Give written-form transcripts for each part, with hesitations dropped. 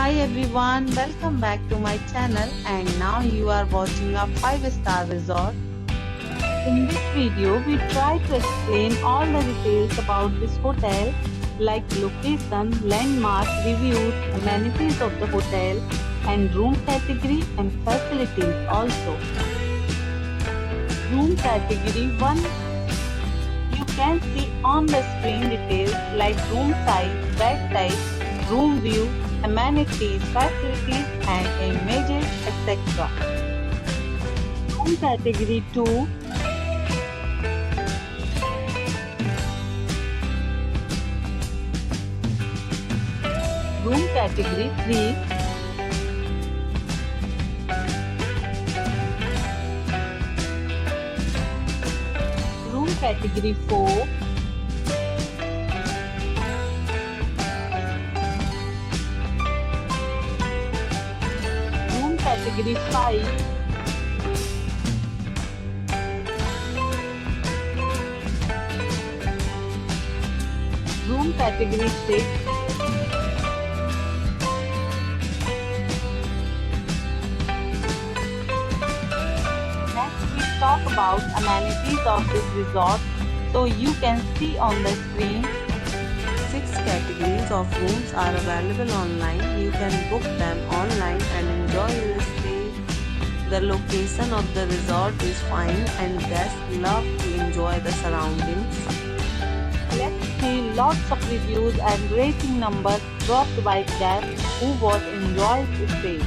Hi everyone, welcome back to my channel and now you are watching a 5-star resort. In this video, we try to explain all the details about this hotel like location, landmark, reviews, amenities of the hotel and room category and facilities also. Room category 1. You can see on the screen details like room size, bed type, room view, amenities, facilities and images, etc. Room category 2. Room category 3. Room category 4. Category 5. Room category 6. Next we talk about amenities of this resort, so you can see on the screen. 6 categories of rooms are available online. You can book them online and enjoy your stay. The location of the resort is fine and guests love to enjoy the surroundings. Let's see lots of reviews and rating numbers dropped by guests who was enjoyed the stay.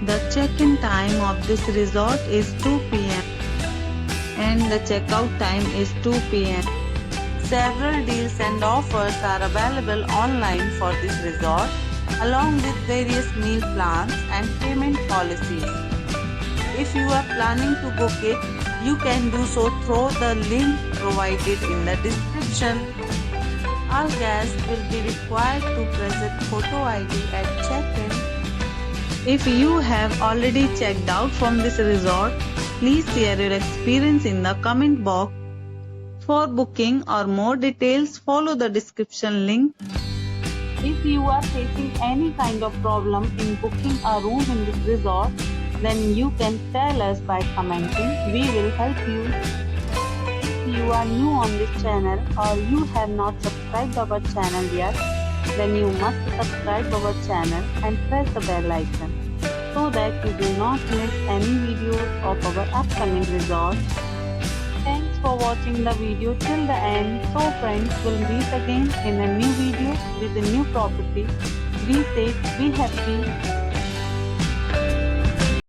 The check-in time of this resort is 2 p.m. and the check-out time is 2 p.m. Several deals and offers are available online for this resort, along with various meal plans and payment policies. If you are planning to book it, you can do so through the link provided in the description. All guests will be required to present photo ID at check-in. If you have already checked out from this resort, please share your experience in the comment box. For booking or more details, follow the description link. If you are facing any kind of problem in booking a room in this resort, then you can tell us by commenting. We will help you. If you are new on this channel or you have not subscribed our channel yet, then you must subscribe our channel and press the bell icon so that you do not miss any videos of our upcoming resort. Thanks for watching the video till the end. So friends, we'll meet again in a new video with a new property. Be safe, be happy.